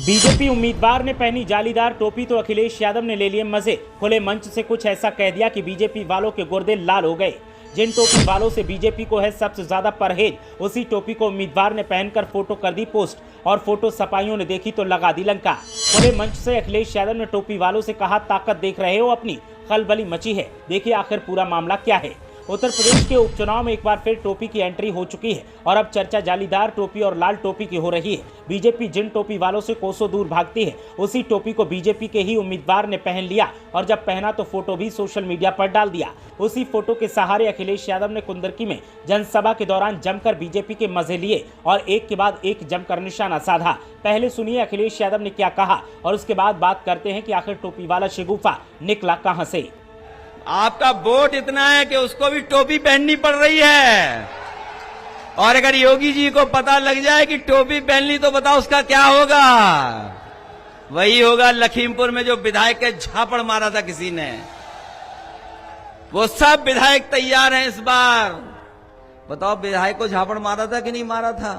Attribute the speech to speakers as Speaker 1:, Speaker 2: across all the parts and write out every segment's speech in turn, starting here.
Speaker 1: BJP उम्मीदवार ने पहनी जालीदार टोपी तो अखिलेश यादव ने ले लिए मजे। खुले मंच से कुछ ऐसा कह दिया कि बीजेपी वालों के गुर्दे लाल हो गए। जिन टोपी वालों से बीजेपी को है सबसे ज्यादा परहेज, उसी टोपी को उम्मीदवार ने पहनकर फोटो कर दी पोस्ट और फोटो सपाइयों ने देखी तो लगा दी लंका। खुले मंच से अखिलेश यादव ने टोपी वालों से कहा, ताकत देख रहे हो अपनी, खलबली मची है, देखिए आखिर पूरा मामला क्या है। उत्तर प्रदेश के उपचुनाव में एक बार फिर टोपी की एंट्री हो चुकी है और अब चर्चा जालीदार टोपी और लाल टोपी की हो रही है। बीजेपी जिन टोपी वालों से कोसों दूर भागती है, उसी टोपी को बीजेपी के ही उम्मीदवार ने पहन लिया और जब पहना तो फोटो भी सोशल मीडिया पर डाल दिया। उसी फोटो के सहारे अखिलेश यादव ने कुंदरकी में जनसभा के दौरान जमकर बीजेपी के मजे लिए और एक के बाद एक जमकर निशाना साधा। पहले सुनिए अखिलेश यादव ने क्या कहा और उसके बाद बात करते हैं कि आखिर टोपी वाला शिगुफा निकला कहां से।
Speaker 2: आपका वोट इतना है कि उसको भी टोपी पहननी पड़ रही है, और अगर योगी जी को पता लग जाए कि टोपी पहन ली तो बताओ उसका क्या होगा। वही होगा लखीमपुर में जो विधायक के झापड़ मारा था किसी ने। वो सब विधायक तैयार हैं इस बार। बताओ विधायक को झापड़ मारा था कि नहीं मारा था?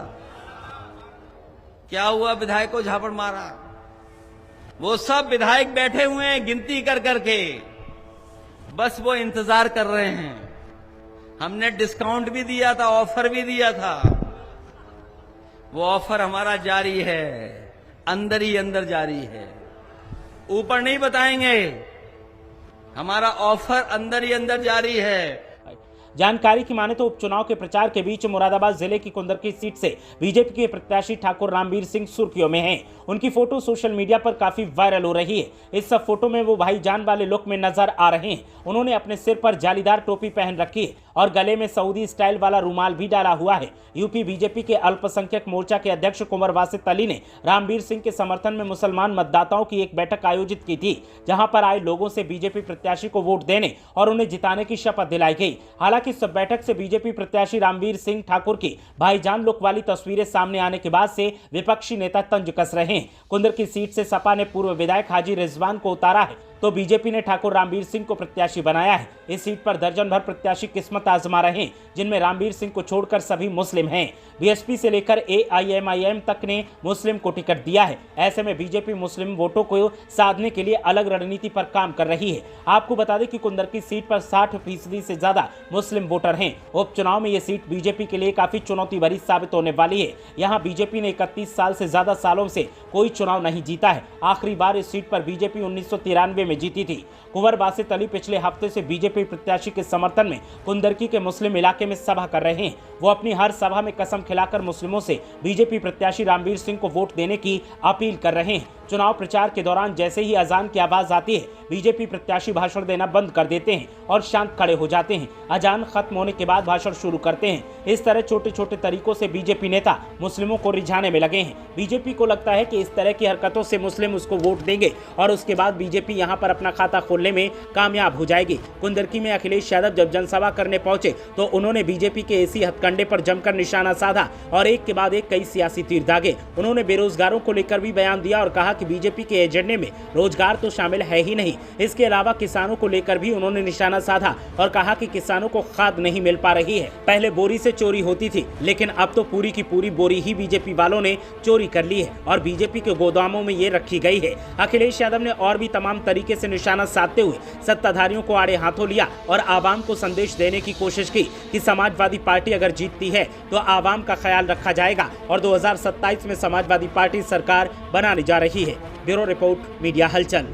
Speaker 2: क्या हुआ विधायक को झापड़ मारा? वो सब विधायक बैठे हुए हैं गिनती कर करके, बस वो इंतजार कर रहे हैं। हमने डिस्काउंट भी दिया था, ऑफर भी दिया था, वो ऑफर हमारा जारी है, अंदर ही अंदर जारी है, ऊपर नहीं बताएंगे। हमारा ऑफर अंदर ही अंदर जारी है।
Speaker 1: जानकारी की माने तो उपचुनाव के प्रचार के बीच मुरादाबाद जिले की कुंदरकी सीट से बीजेपी के प्रत्याशी ठाकुर रामवीर सिंह सुर्खियों में हैं। उनकी फोटो सोशल मीडिया पर काफी वायरल हो रही है। इस सब फोटो में वो भाईजान वाले लुक में नजर आ रहे हैं। उन्होंने अपने सिर पर जालीदार टोपी पहन रखी है और गले में सऊदी स्टाइल वाला रुमाल भी डाला हुआ है। यूपी बीजेपी के अल्पसंख्यक मोर्चा के अध्यक्ष कुंवर वासित अली ने रामवीर सिंह के समर्थन में मुसलमान मतदाताओं की एक बैठक आयोजित की थी, जहां पर आए लोगों से बीजेपी प्रत्याशी को वोट देने और उन्हें जिताने की शपथ दिलाई गई। हालांकि इस बैठक से बीजेपी प्रत्याशी रामवीर सिंह ठाकुर की भाईजान लुक वाली तस्वीरें सामने आने के बाद से विपक्षी नेता तंज कस रहे हैं। कुंदरकी सीट से सपा ने पूर्व विधायक हाजी रिजवान को उतारा है तो बीजेपी ने ठाकुर रामवीर सिंह को प्रत्याशी बनाया है। इस सीट पर दर्जन भर प्रत्याशी किस्मत आजमा रहे हैं, जिनमें रामवीर सिंह को छोड़कर सभी मुस्लिम हैं। बीएसपी से लेकर एआईएमआईएम तक ने मुस्लिम को टिकट दिया है। ऐसे में बीजेपी मुस्लिम वोटों को साधने के लिए अलग रणनीति पर काम कर रही है। आपको बता दें कि कुंदरकी सीट पर 60% से ज्यादा मुस्लिम वोटर हैं। उपचुनाव में ये सीट बीजेपी के लिए काफी चुनौती भरी साबित होने वाली है। यहाँ बीजेपी ने 31 साल से ज्यादा सालों से कोई चुनाव नहीं जीता है। आखिरी बार इस सीट पर बीजेपी 1993 में जीती थी। कुंवर वासित अली पिछले हफ्ते से बीजेपी प्रत्याशी के समर्थन में कुंदरकी के मुस्लिम इलाके में सभा कर रहे हैं। वो अपनी हर सभा में कसम खिलाकर मुस्लिमों से बीजेपी प्रत्याशी रामवीर सिंह को वोट देने की अपील कर रहे हैं। चुनाव प्रचार के दौरान जैसे ही अजान की आवाज आती है, बीजेपी प्रत्याशी भाषण देना बंद कर देते हैं और शांत खड़े हो जाते हैं। अजान खत्म होने के बाद भाषण शुरू करते हैं। इस तरह छोटे छोटे तरीकों से बीजेपी नेता मुस्लिमों को रिझाने में लगे हैं। बीजेपी को लगता है कि इस तरह की हरकतों से मुस्लिम उसको वोट देंगे और उसके बाद बीजेपी यहां पर अपना खाता खोलने में कामयाब हो जाएगी। कुंदरकी में अखिलेश यादव जब जनसभा करने पहुंचे तो उन्होंने बीजेपी के इसी हथकंडे पर जमकर निशाना साधा और एक के बाद एक कई सियासी तीर दागे। उन्होंने बेरोजगारों को लेकर भी बयान दिया और कहा कि बीजेपी के एजेंडे में रोजगार तो शामिल है ही नहीं। इसके अलावा किसानों को लेकर भी उन्होंने निशाना साधा और कहा कि किसानों को खाद नहीं मिल पा रही है। पहले बोरी से चोरी होती थी, लेकिन अब तो पूरी की पूरी बोरी ही बीजेपी वालों ने चोरी कर ली है और बीजेपी के गोदामों में ये रखी गई है। अखिलेश यादव ने और भी तमाम तरीके से निशाना साधते हुए सत्ताधारियों को आड़े हाथों लिया और आवाम को संदेश देने की कोशिश की कि समाजवादी पार्टी अगर जीतती है तो आवाम का ख्याल रखा जाएगा और 2027 में समाजवादी पार्टी सरकार बनाने जा रही है। ब्यूरो रिपोर्ट, मीडिया हलचल।